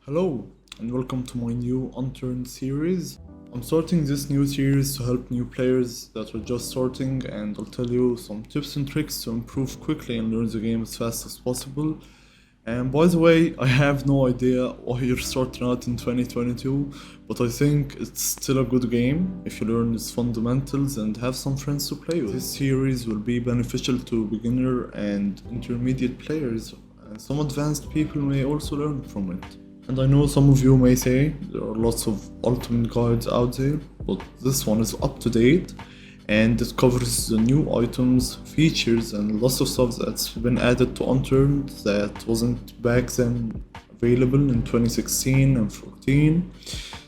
Hello and welcome to my new Unturned series. I'm starting this new series to help new players that are just starting, and I'll tell you some tips and tricks to improve quickly and learn the game as fast as possible. And by the way, I have no idea why you're starting out in 2022, but I think it's still a good game if you learn its fundamentals and have some friends to play with. This series will be beneficial to beginner and intermediate players, and some advanced people may also learn from it. And I know some of you may say there are lots of ultimate guides out there, but this one is up to date and it covers the new items, features, and lots of stuff that's been added to Unturned that wasn't back then available in 2016 and 14.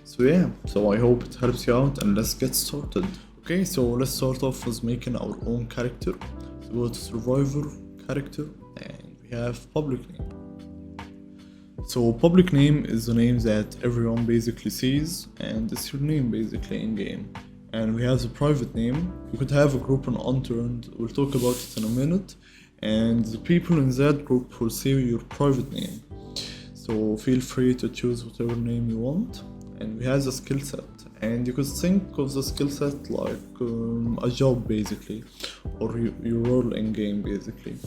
So I hope it helps you out, and let's get started. Okay, so let's start off with making our own character. So go to survivor, character, and we have public name. So public name is the name that everyone basically sees, and it's your name basically in game. And we have the private name. You could have a group on Unturned, we'll talk about it in a minute, and the people in that group will see your private name. So feel free to choose whatever name you want. And we have the skill set, and you could think of the skill set like a job basically, or your role in game basically.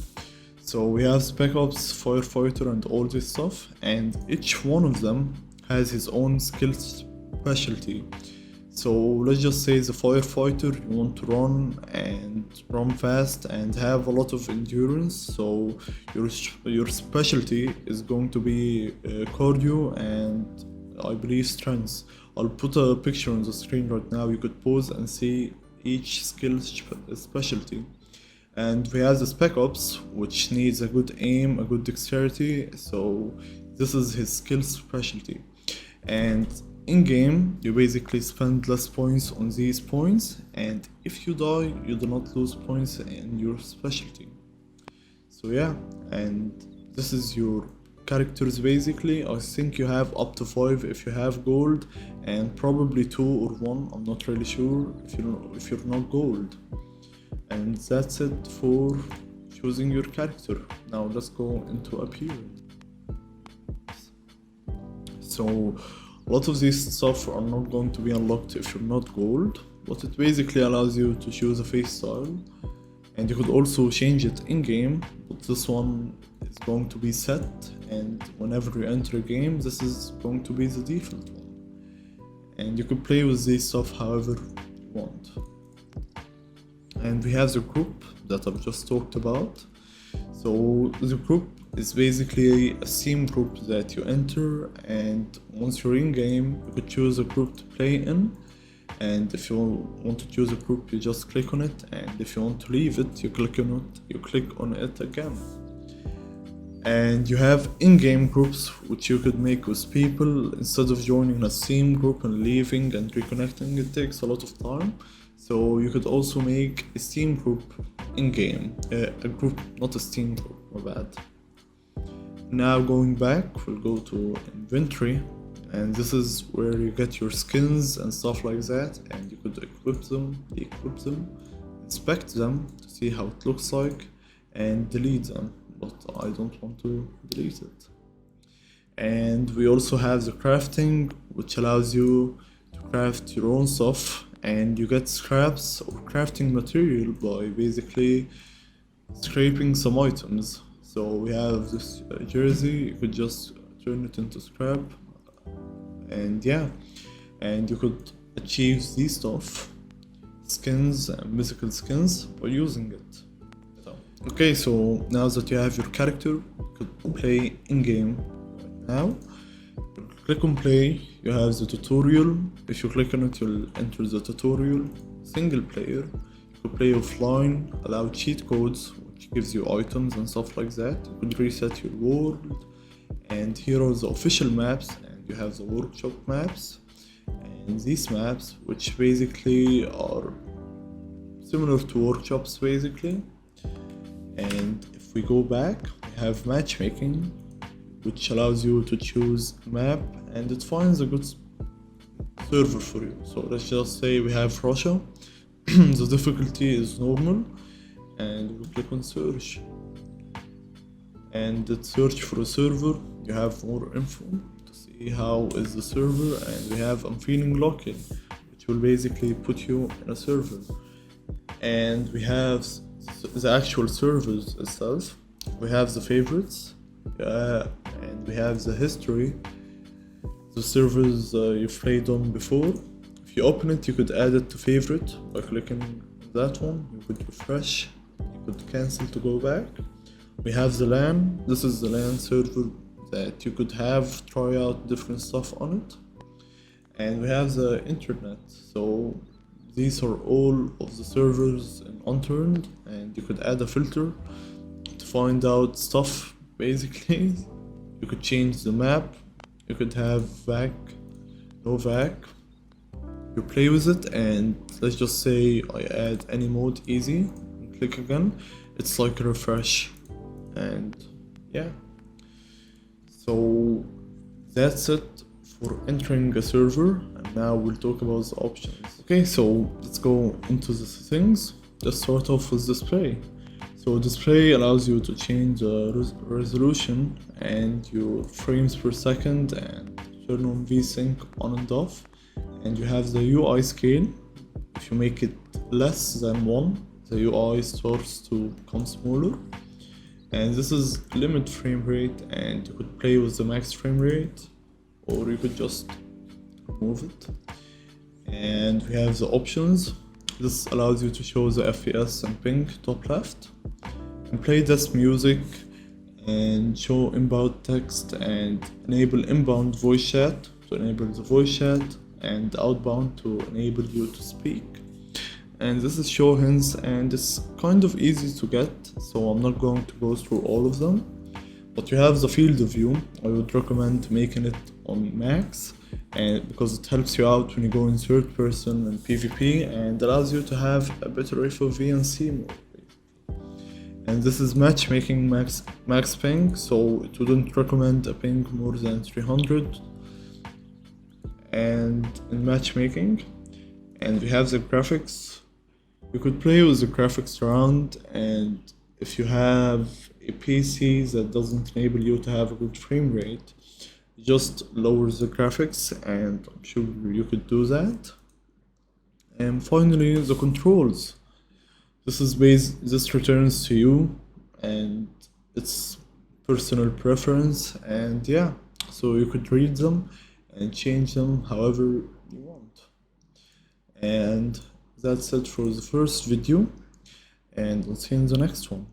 So we have Spec Ops, Firefighter, and all this stuff, and each one of them has his own skill specialty. So let's just say the Firefighter, you want to run fast and have a lot of endurance, so your specialty is going to be cardio and I believe strength. I'll put a picture on the screen right now, you could pause and see each skill specialty. And we have the Spec Ops, which needs a good aim, a good dexterity, so this is his skill specialty. And in game, you basically spend less points on these points, and if you die, you do not lose points in your specialty. So yeah, and this is your characters basically. I think you have up to 5 if you have gold, and probably 2 or 1, I'm not really sure if you're not gold. And that's it for choosing your character. Now let's go into appearance. So a lot of these stuff are not going to be unlocked if you're not gold, but it basically allows you to choose a face style, and you could also change it in game, but this one is going to be set, and whenever you enter a game, this is going to be the default one. And you can play with this stuff however you want. And we have the group that I've just talked about. So the group is basically a team group that you enter, and once you're in game, you could choose a group to play in. And if you want to choose a group, you just click on it, and if you want to leave it, you click on it again. And you have in-game groups which you could make with people. Instead of joining a team group and leaving and reconnecting, it takes a lot of time. So you could also make a Steam group in-game, a group, not a Steam group, my bad. Now going back, we'll go to inventory, and this is where you get your skins and stuff like that, and you could equip them, de-equip them, inspect them to see how it looks like, and delete them, but I don't want to delete it. And we also have the crafting, which allows you to craft your own stuff, and you get scraps or crafting material by basically scraping some items. So we have this jersey, you could just turn it into scrap, and yeah, and you could achieve these stuff, skins and mythical skins, by using it. Okay, so now that you have your character, you could play in-game right now. Click on play, you have the tutorial. If you click on it, you'll enter the tutorial. Single player, you can play offline, allow cheat codes, which gives you items and stuff like that. You could reset your world, and here are the official maps, and you have the workshop maps, and these maps, which basically are similar to workshops basically. And if we go back, we have matchmaking, which allows you to choose a map, and it finds a good server for you. So let's just say we have Russia. The difficulty is normal, and we click on search, and it search for a server. You have more info to see how is the server, and we have I'm feeling local, which will basically put you in a server. And we have the actual servers itself. We have the favorites, and we have the history, the servers you've played on before. If you open it, you could add it to favorite by clicking on that one. You could refresh, you could cancel to go back. We have the LAN. This is the LAN server that you could have, try out different stuff on it. And we have the internet. So these are all of the servers in Unturned, and you could add a filter to find out stuff basically. You could change the map, you could have VAC, no VAC. You play with it, and let's just say I add any mode easy and click again. It's like a refresh, and yeah. So that's it for entering a server, and now we'll talk about the options. Okay, so let's go into the settings. Let's start off with display. So display allows you to change the resolution and your frames per second, and turn on VSync on and off. And you have the UI scale. If you make it less than 1, the UI starts to become smaller. And this is limit frame rate, and you could play with the max frame rate, or you could just remove it. And we have the options. This allows you to show the FPS and ping top left, and play this music, and show inbound text, and enable inbound voice chat to enable the voice chat, and outbound to enable you to speak. And this is show hints, and it's kind of easy to get, so I'm not going to go through all of them. But you have the field of view. I would recommend making it on max, and because it helps you out when you go in third person and PvP, and allows you to have a better FOV and C mode. And this is matchmaking max ping, so it wouldn't recommend a ping more than 300 and in matchmaking. And we have the graphics. You could play with the graphics around, and if you have a PC that doesn't enable you to have a good frame rate, just lower the graphics, and I'm sure you could do that. And finally, the controls. This returns to you, and it's personal preference, and yeah, so you could read them and change them however you want. And that's it for the first video, and we'll see you in the next one.